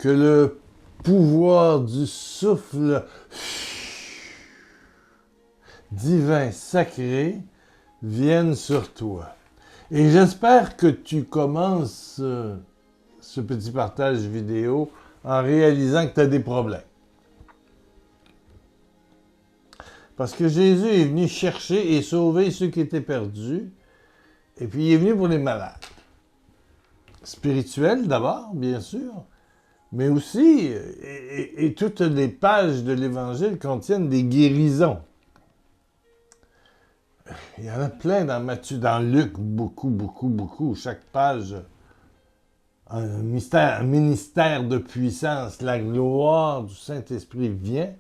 que le pouvoir du souffle divin sacré vienne sur toi. Et j'espère que tu commences ce petit partage vidéo en réalisant que tu as des problèmes. Parce que Jésus est venu chercher et sauver ceux qui étaient perdus, et puis il est venu pour les malades. Spirituels d'abord, bien sûr, mais aussi, et toutes les pages de l'Évangile contiennent des guérisons. Il y en a plein dans Matthieu, dans Luc, beaucoup. Chaque page, un ministère de puissance, la gloire du Saint-Esprit vient.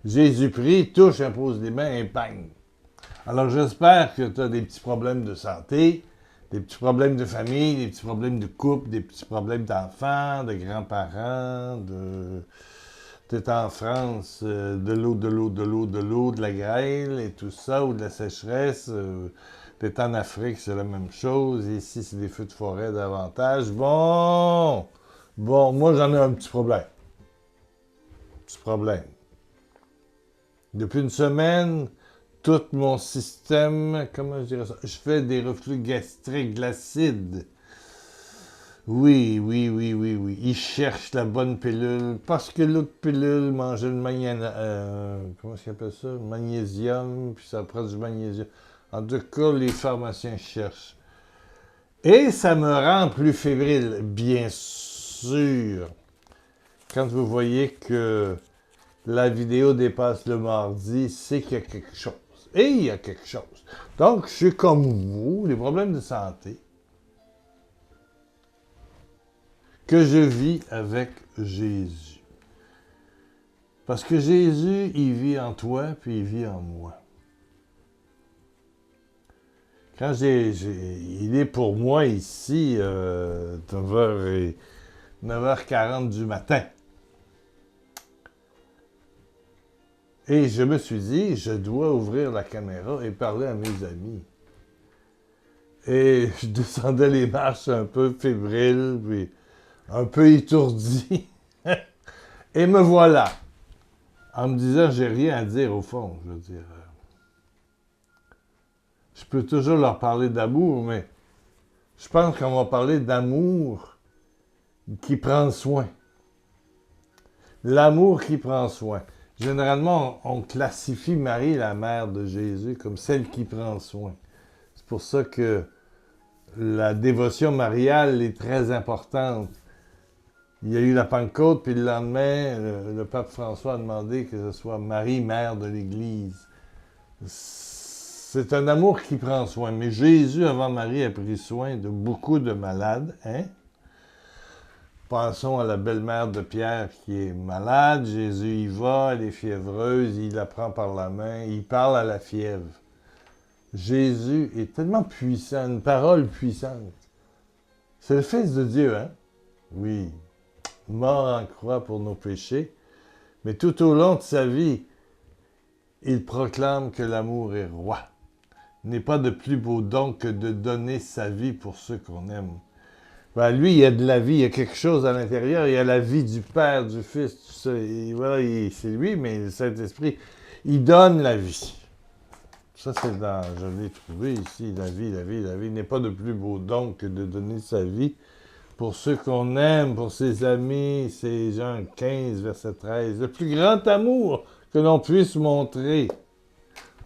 Jésus prie, touche, impose les mains et bang. Alors j'espère que tu as des petits problèmes de santé, des petits problèmes de famille, des petits problèmes de couple, des petits problèmes d'enfants, de grands-parents, t'es en France, de l'eau, de la grêle et tout ça, ou de la sécheresse. T'es en Afrique, c'est la même chose. Ici, c'est des feux de forêt davantage. Bon, moi, j'en ai un petit problème. Depuis une semaine, tout mon système, comment je dirais ça? Je fais des reflux gastriques, de l'acide. Oui. Il cherche la bonne pilule. Parce que l'autre pilule mangeait comment ça s'appelle ça? Magnésium, puis ça prend du magnésium. En tout cas, les pharmaciens cherchent. Et ça me rend plus fébrile, bien sûr. Quand vous voyez que la vidéo dépasse le mardi, c'est qu'il y a quelque chose. Et il y a quelque chose. Donc, je suis comme vous, les problèmes de santé que je vis avec Jésus. Parce que Jésus, il vit en toi, puis il vit en moi. Quand il est pour moi ici, 9h40 du matin. Et je me suis dit, je dois ouvrir la caméra et parler à mes amis. Et je descendais les marches un peu fébrile, puis un peu étourdi. Et me voilà. En me disant, j'ai rien à dire au fond, je veux dire. Je peux toujours leur parler d'amour, mais je pense qu'on va parler d'amour qui prend soin. L'amour qui prend soin. Généralement, on classifie Marie, la mère de Jésus, comme celle qui prend soin. C'est pour ça que la dévotion mariale est très importante. Il y a eu la Pentecôte, puis le lendemain, le pape François a demandé que ce soit Marie, mère de l'Église. C'est un amour qui prend soin. Mais Jésus, avant Marie, a pris soin de beaucoup de malades, hein? Pensons à la belle-mère de Pierre qui est malade. Jésus y va, elle est fiévreuse, il la prend par la main, il parle à la fièvre. Jésus est tellement puissant, une parole puissante. C'est le Fils de Dieu, hein? Oui, mort en croix pour nos péchés. Mais tout au long de sa vie, il proclame que l'amour est roi. Il n'est pas de plus beau don que de donner sa vie pour ceux qu'on aime. Ben, lui, il y a de la vie, il y a quelque chose à l'intérieur, il y a la vie du Père, du Fils, tout ça. Et voilà, c'est lui, mais le Saint-Esprit, il donne la vie. Ça, c'est dans, je l'ai trouvé ici, la vie. Il n'est pas de plus beau don que de donner sa vie pour ceux qu'on aime, pour ses amis, c'est Jean 15, verset 13. Le plus grand amour que l'on puisse montrer,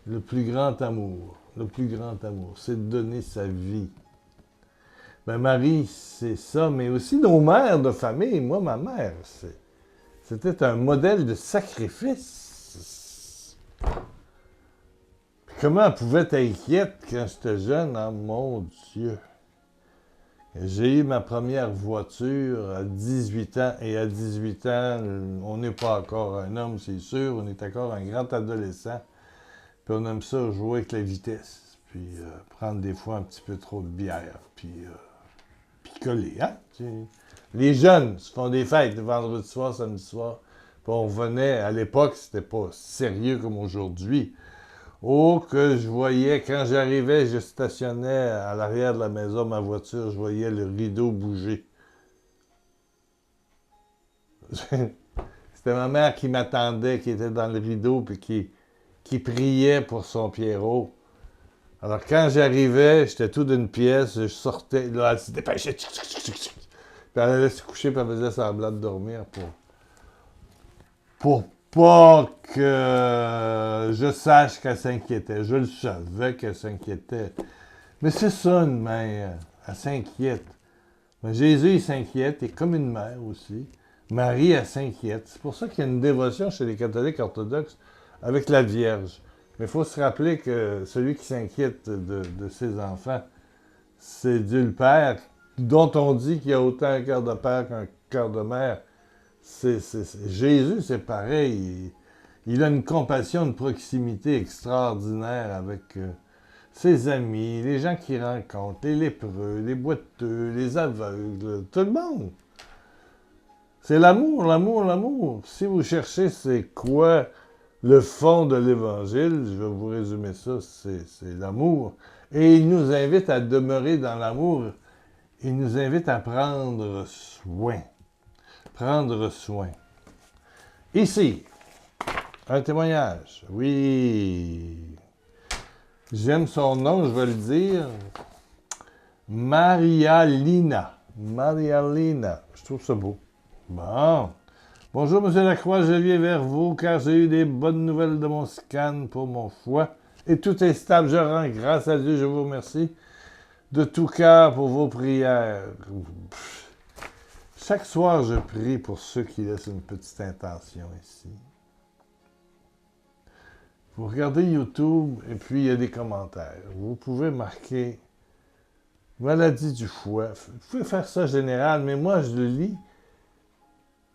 le plus grand amour, c'est de donner sa vie. Ben Marie, c'est ça, mais aussi nos mères de famille. Moi, ma mère, c'était un modèle de sacrifice. Puis comment elle pouvait être inquiète quand j'étais jeune? Oh, mon Dieu! J'ai eu ma première voiture à 18 ans, et à 18 ans, on n'est pas encore un homme, c'est sûr, on est encore un grand adolescent. Puis on aime ça jouer avec la vitesse, puis prendre des fois un petit peu trop de bière, puis picoler, hein? Les jeunes se font des fêtes le vendredi soir, samedi soir. Puis on venait, à l'époque, c'était pas sérieux comme aujourd'hui. Oh, que je voyais, quand j'arrivais, je stationnais à l'arrière de la maison, ma voiture, je voyais le rideau bouger. C'était ma mère qui m'attendait, qui était dans le rideau, puis qui priait pour son Pierrot. Alors, quand j'arrivais, j'étais tout d'une pièce, je sortais, là, elle se dépêchait, puis elle allait se coucher, puis elle faisait semblant de dormir pour pas que je sache qu'elle s'inquiétait. Je le savais qu'elle s'inquiétait. Mais c'est ça, une mère. Elle s'inquiète. Mais Jésus, il s'inquiète, et comme une mère aussi. Marie, elle s'inquiète. C'est pour ça qu'il y a une dévotion chez les catholiques orthodoxes avec la Vierge. Mais il faut se rappeler que celui qui s'inquiète de ses enfants, c'est Dieu le Père, dont on dit qu'il y a autant un cœur de père qu'un cœur de mère. Jésus, c'est pareil. Il a une compassion, une proximité extraordinaire avec ses amis, les gens qu'il rencontre, les lépreux, les boiteux, les aveugles, tout le monde. C'est l'amour, l'amour, l'amour. Si vous cherchez c'est quoi le fond de l'Évangile, je vais vous résumer ça, c'est l'amour. Et il nous invite à demeurer dans l'amour. Il nous invite à prendre soin. Prendre soin. Ici, un témoignage. Oui. J'aime son nom, je vais le dire. Maria Lina. Maria Lina. Je trouve ça beau. Bon. Bonjour, M. Lacroix, je viens vers vous car j'ai eu des bonnes nouvelles de mon scan pour mon foie. Et tout est stable, je rends grâce à Dieu, je vous remercie de tout cœur pour vos prières. Chaque soir, je prie pour ceux qui laissent une petite intention ici. Vous regardez YouTube et puis il y a des commentaires. Vous pouvez marquer maladie du foie. Vous pouvez faire ça général, mais moi, je le lis.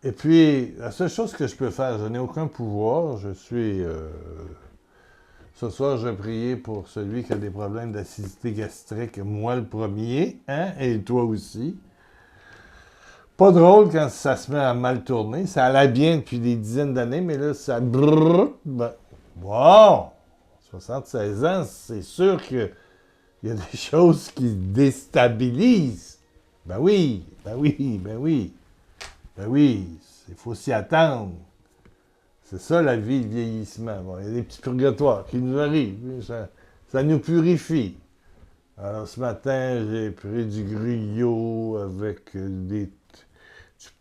Et puis, la seule chose que je peux faire, je n'ai aucun pouvoir. Je suis... ce soir, je vais prier pour celui qui a des problèmes d'acidité gastrique. Moi, le premier, hein? Et toi aussi. Pas drôle quand ça se met à mal tourner. Ça allait bien depuis des dizaines d'années, mais là, ça... Ben, wow! 76 ans, c'est sûr qu'il y a des choses qui déstabilisent. Ben oui, ben oui, ben oui. Ben oui, il faut s'y attendre. C'est ça la vie, le vieillissement. Bon, il y a des petits purgatoires qui nous arrivent. Ça nous purifie. Alors ce matin, j'ai pris du gruyot avec du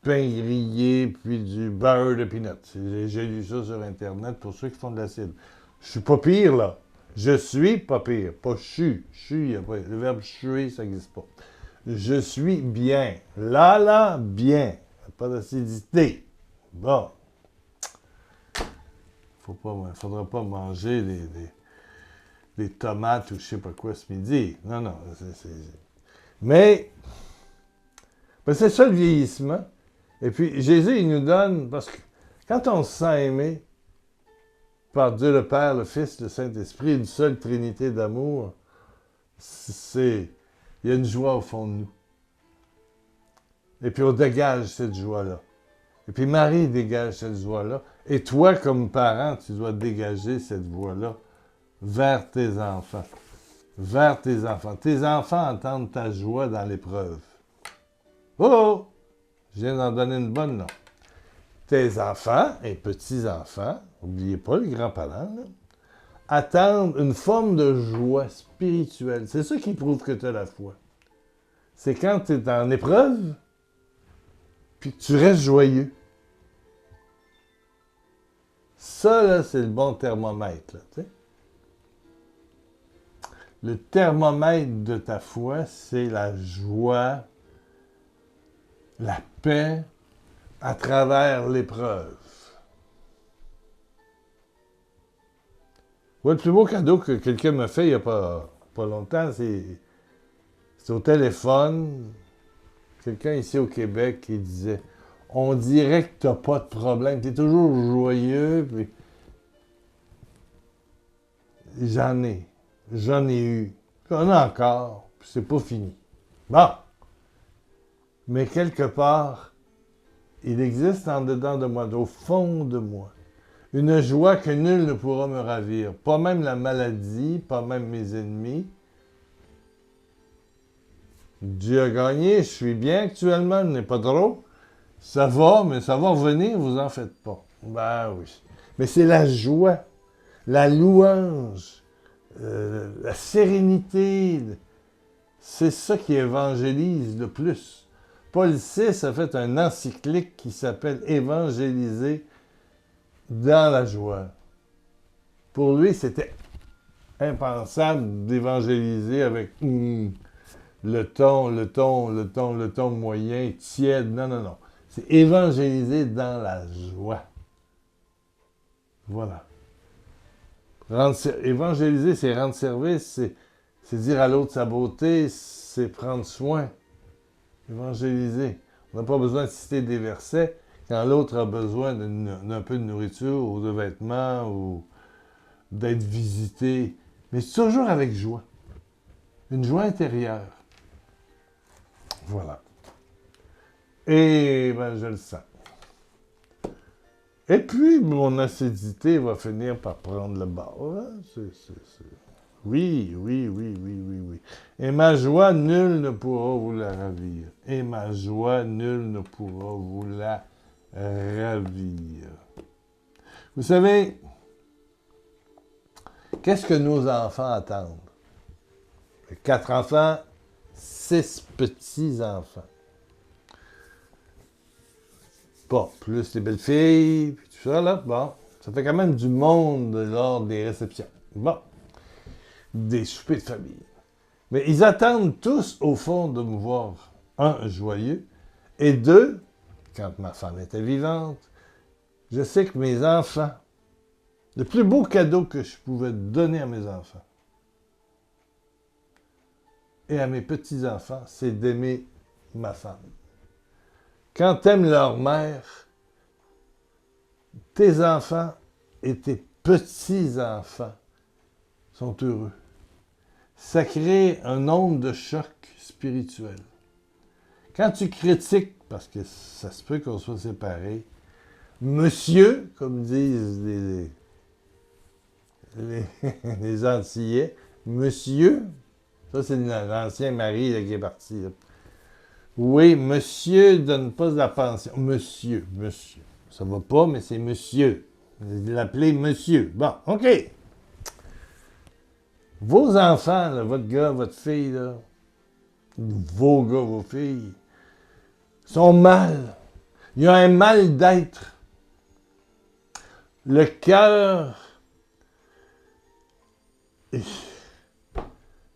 pain grillé puis du beurre de peanut. J'ai lu ça sur Internet pour ceux qui font de l'acide. Je suis pas pire, là. Je suis pas pire. Pas chu. Chu, le verbe chuer, ça n'existe pas. Je suis bien. Là, bien. Pas d'acidité. Bon. Faudra pas manger des tomates ou je sais pas quoi ce midi. Non. Mais, c'est ça le vieillissement. Et puis, Jésus, il nous donne, parce que quand on se sent aimé par Dieu le Père, le Fils, le Saint-Esprit, une seule trinité d'amour, il y a une joie au fond de nous. Et puis, on dégage cette joie-là. Et puis, Marie dégage cette joie-là. Et toi, comme parent, tu dois dégager cette voie-là vers tes enfants. Vers tes enfants. Tes enfants entendent ta joie dans l'épreuve. Oh! Je viens d'en donner une bonne, là. Tes enfants et petits-enfants, n'oubliez pas les grands-parents, là, attendent une forme de joie spirituelle. C'est ça qui prouve que tu as la foi. C'est quand tu es en épreuve, puis que tu restes joyeux. Ça, là, c'est le bon thermomètre, là, tu sais. Le thermomètre de ta foi, c'est la joie, la paix à travers l'épreuve. Ouais, le plus beau cadeau que quelqu'un m'a fait il n'y a pas longtemps, c'est au téléphone. Quelqu'un ici au Québec qui disait « On dirait que tu n'as pas de problème, tu es toujours joyeux. » Puis j'en ai eu. J'en ai encore, puis c'est pas fini. Bon. Mais quelque part, il existe en dedans de moi, au fond de moi, une joie que nul ne pourra me ravir. Pas même la maladie, pas même mes ennemis. Dieu a gagné, je suis bien actuellement, je n'ai pas trop. Ça va, mais ça va revenir, vous en faites pas. Ben oui. Mais c'est la joie, la louange, la sérénité. C'est ça qui évangélise le plus. Paul VI a fait un encyclique qui s'appelle Évangéliser dans la joie. Pour lui, c'était impensable d'évangéliser avec le ton moyen, tiède. Non, non, non. C'est évangéliser dans la joie. Voilà. Évangéliser, c'est rendre service, c'est dire à l'autre sa beauté, c'est prendre soin. Évangéliser. On n'a pas besoin de citer des versets quand l'autre a besoin d'un peu de nourriture ou de vêtements ou d'être visité. Mais toujours avec joie. Une joie intérieure. Voilà. Et ben, je le sens. Et puis, mon acidité va finir par prendre le bord. Hein? Oui, oui, oui, oui, oui, oui. Et ma joie, nul ne pourra vous la ravir. Et ma joie, nul ne pourra vous la ravir. Vous savez, qu'est-ce que nos enfants attendent? 4 enfants, 6 petits-enfants. Bon, plus les belles-filles, puis tout ça, là, bon. Ça fait quand même du monde lors des réceptions. Bon. Des soupers de famille. Mais ils attendent tous, au fond, de me voir, un, joyeux, et deux, quand ma femme était vivante, je sais que mes enfants, le plus beau cadeau que je pouvais donner à mes enfants et à mes petits-enfants, c'est d'aimer ma femme. Quand t'aimes leur mère, tes enfants et tes petits-enfants sont heureux. Ça crée un onde de choc spirituel. Quand tu critiques, parce que ça se peut qu'on soit séparés, monsieur, comme disent les Antillais, monsieur, ça c'est l'ancien mari là, qui est parti. Là. Oui, monsieur donne pas de la pension. Monsieur. Ça va pas, mais c'est monsieur. Vous l'appelez monsieur. Bon, OK. Vos enfants, là, votre gars, votre fille, là, vos gars, vos filles, sont mal. Il y a un mal d'être. Le cœur,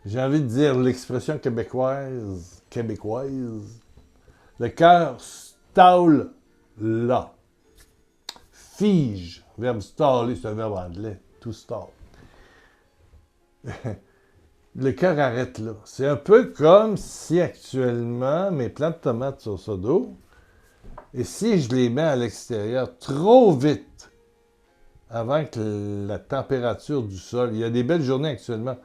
j'ai envie de dire l'expression québécoise, le cœur stalle là. Fige, verbe staller, c'est un verbe anglais, to stall. Le cœur arrête là. C'est un peu comme si actuellement mes plants de tomates sur ça d'eau, et si je les mets à l'extérieur trop vite, avant que la température du sol, il y a des belles journées actuellement,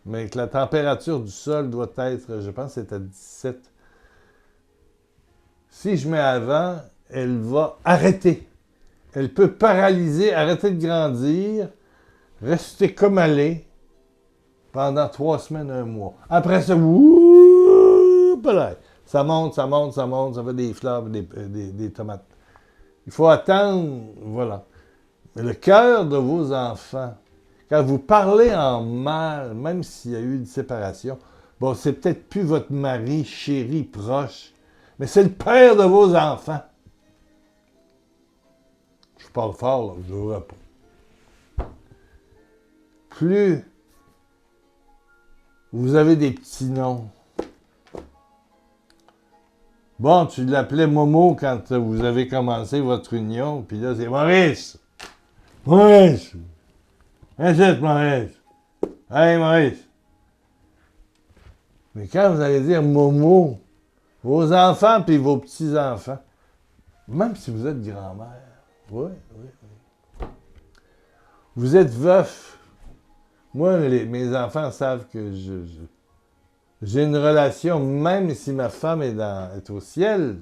mais que la température du sol doit être, je pense que c'est à 17. Si je mets avant, elle va arrêter. Elle peut paralyser, arrêter de grandir, rester comme elle est, pendant 3 semaines, 1 mois. Après ça, ça monte, ça fait des fleurs, des tomates. Il faut attendre, voilà. Mais le cœur de vos enfants, quand vous parlez en mal, même s'il y a eu une séparation, bon, c'est peut-être plus votre mari chéri, proche, mais c'est le père de vos enfants. Je parle fort, là, je ne vois pas. Plus vous avez des petits noms. Bon, tu l'appelais Momo quand vous avez commencé votre union, puis là, c'est Maurice. Maurice. Incite, Maurice. Hey, Maurice. Mais quand vous allez dire Momo, vos enfants puis vos petits-enfants, même si vous êtes grand-mère, oui. Vous êtes veuf. Moi, mes enfants savent que j'ai une relation, même si ma femme est au ciel.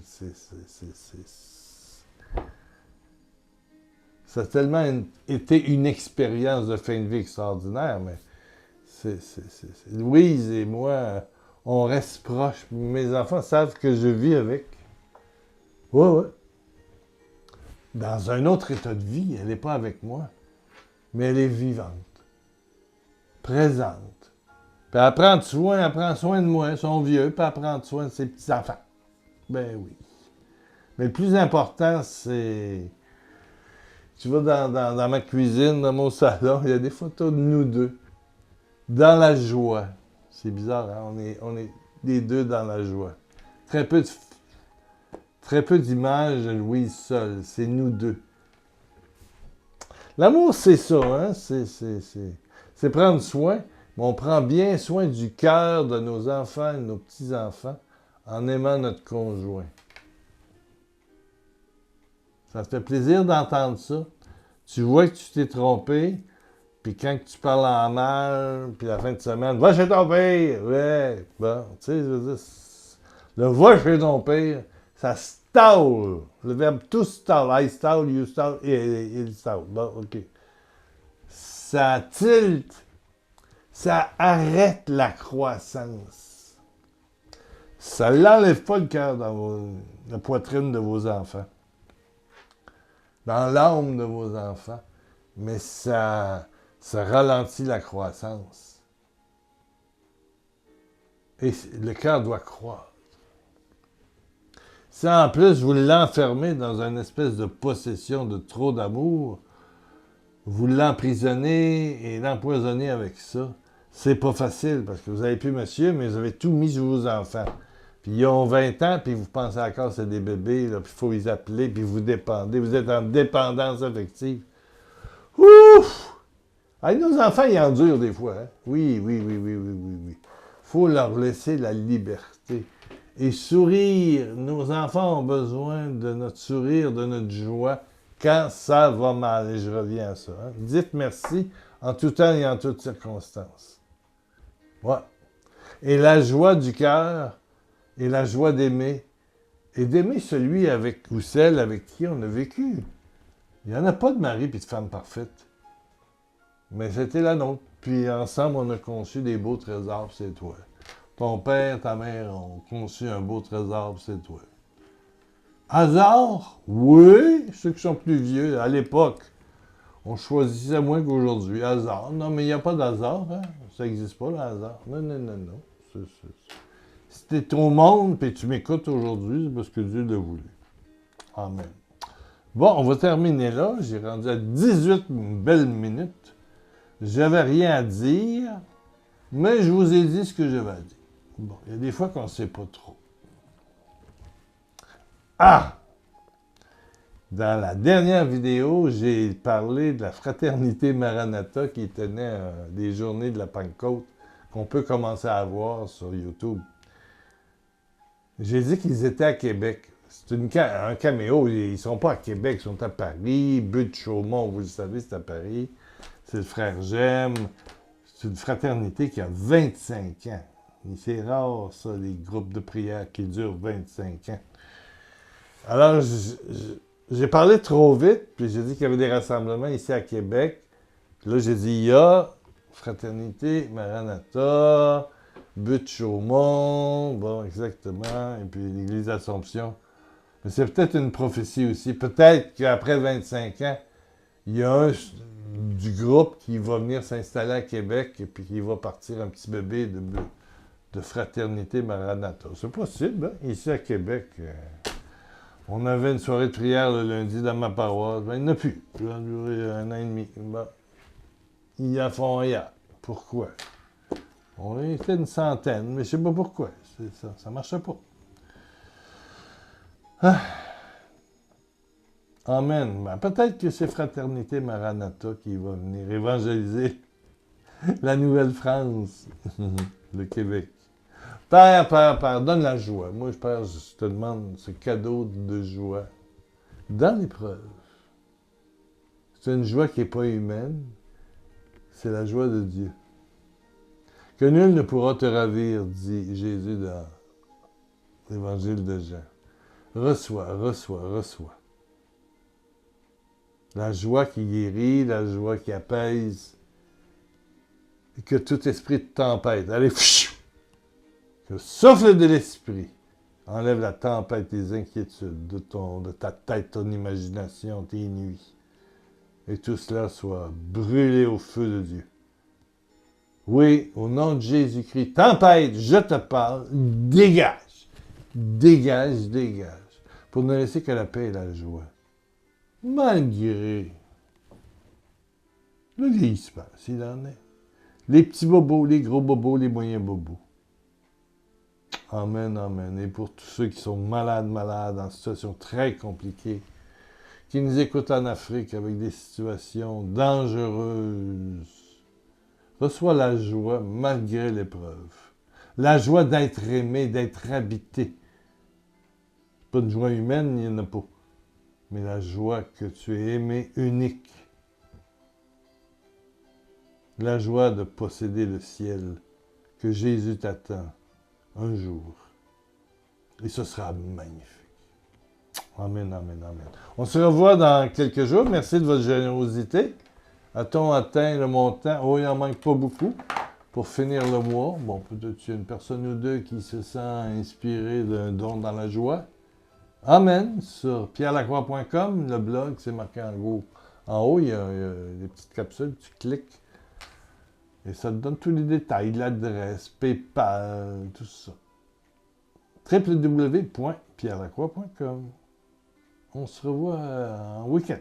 Ça a tellement été une expérience de fin de vie extraordinaire, mais Louise et moi, on reste proches. Mes enfants savent que je vis avec. Oui. dans un autre état de vie. Elle n'est pas avec moi, mais elle est vivante, présente. Puis elle prend soin de moi, son vieux, puis elle prend soin de ses petits-enfants. Ben oui. Mais le plus important, c'est... Tu vas dans ma cuisine, dans mon salon, il y a des photos de nous deux, dans la joie. C'est bizarre, hein? On est les deux dans la joie. Très peu d'images de Louise seule. C'est nous deux. L'amour, c'est ça, hein? C'est prendre soin, mais on prend bien soin du cœur de nos enfants et de nos petits-enfants en aimant notre conjoint. Ça te fait plaisir d'entendre ça. Tu vois que tu t'es trompé, puis quand tu parles en mal, puis la fin de semaine, va chez ton père! Ouais, bon, tu sais, je veux dire, le va chez ton père, ça stall. Le verbe to stall, I stall, you stall, il stall. Bon, OK. Ça tilte, ça arrête la croissance. Ça n'enlève pas le cœur dans la poitrine de vos enfants, dans l'âme de vos enfants, mais ça ralentit la croissance. Et le cœur doit croître. Si en plus vous l'enfermez dans une espèce de possession de trop d'amour, vous l'emprisonnez et l'empoisonnez avec ça, c'est pas facile parce que vous avez plus monsieur, mais vous avez tout mis sur vos enfants. Puis ils ont 20 ans, puis vous pensez encore que c'est des bébés, puis il faut les appeler, puis vous dépendez. Vous êtes en dépendance affective. Ouf! Avec nos enfants, ils endurent des fois. Hein? Oui. Faut leur laisser la liberté. Et sourire, nos enfants ont besoin de notre sourire, de notre joie, quand ça va mal. Et je reviens à ça. Hein? Dites merci en tout temps et en toutes circonstances. Ouais. Et la joie du cœur, et la joie d'aimer, et d'aimer celui avec ou celle avec qui on a vécu. Il n'y en a pas de mari et de femme parfaite. Mais c'était la nôtre. Puis ensemble, on a conçu des beaux trésors, c'est toi. Ton père, ta mère ont conçu un beau trésor, c'est toi. Hasard? Oui, ceux qui sont plus vieux, à l'époque, on choisissait moins qu'aujourd'hui. Hasard? Non, mais il n'y a pas d'hasard, hein? Ça n'existe pas, le hasard. Non. Si tu es au monde et tu m'écoutes aujourd'hui, c'est parce que Dieu l'a voulu. Amen. Bon, on va terminer là. J'ai rendu à 18 belles minutes. J'avais rien à dire, mais je vous ai dit ce que j'avais à dire. Bon, il y a des fois qu'on ne sait pas trop. Ah! Dans la dernière vidéo, j'ai parlé de la fraternité Maranatha qui tenait des journées de la Pentecôte qu'on peut commencer à voir sur YouTube. J'ai dit qu'ils étaient à Québec. C'est un caméo. Ils ne sont pas à Québec, ils sont à Paris. But de Chaumont, vous le savez, c'est à Paris. C'est le frère Gem. C'est une fraternité qui a 25 ans. Et c'est rare, ça, les groupes de prière qui durent 25 ans. Alors, j'ai parlé trop vite, puis j'ai dit qu'il y avait des rassemblements ici à Québec. Puis là, j'ai dit, il y a Fraternité Maranatha, But de Chaumont, bon, exactement, et puis l'Église Assomption. Mais c'est peut-être une prophétie aussi. Peut-être qu'après 25 ans, il y a un du groupe qui va venir s'installer à Québec et puis qui va partir un petit bébé de Fraternité Maranatha. C'est possible, hein? Ici à Québec. On avait une soirée de prière le lundi dans ma paroisse. Ben, il n'y en a plus. Ça a duré 1 an et demi. Bon. Ils en font hier. Pourquoi? On était une centaine, mais je ne sais pas pourquoi. Ça ne marchait pas. Ah. Amen. Ben, peut-être que c'est Fraternité Maranatha qui va venir évangéliser la Nouvelle-France, le Québec. Père, donne la joie. Moi, Père, je te demande ce cadeau de joie dans l'épreuve. C'est une joie qui n'est pas humaine, c'est la joie de Dieu. Que nul ne pourra te ravir, dit Jésus dans l'Évangile de Jean. Reçois. La joie qui guérit, la joie qui apaise, et que tout esprit de tempête, allez, le souffle de l'esprit Enlève la tempête, les inquiétudes de ta tête, ton imagination, tes nuits. Et tout cela soit brûlé au feu de Dieu. Oui, au nom de Jésus-Christ, tempête, je te parle, dégage. Dégage, dégage. Pour ne laisser que la paix et la joie. Malgré le vieillissement, s'il en est. Les petits bobos, les gros bobos, les moyens bobos. Amen, amen. Et pour tous ceux qui sont malades, en situation très compliquée, qui nous écoutent en Afrique avec des situations dangereuses, reçois la joie malgré l'épreuve. La joie d'être aimé, d'être habité. Pas une joie humaine, il n'y en a pas. Mais la joie que tu es aimé, unique. La joie de posséder le ciel, que Jésus t'attend un jour. Et ce sera magnifique. Amen, amen, amen. On se revoit dans quelques jours. Merci de votre générosité. A-t-on atteint le montant? Oh, il n'en manque pas beaucoup pour finir le mois. Bon, peut-être qu'il y a une personne ou deux qui se sent inspirée d'un don dans la joie. Amen. Sur pierrelacroix.com, le blog, c'est marqué en gros. En haut, il y a des petites capsules, tu cliques. Et ça te donne tous les détails, l'adresse, PayPal, tout ça. www.pierrelacroix.com. On se revoit en week-end.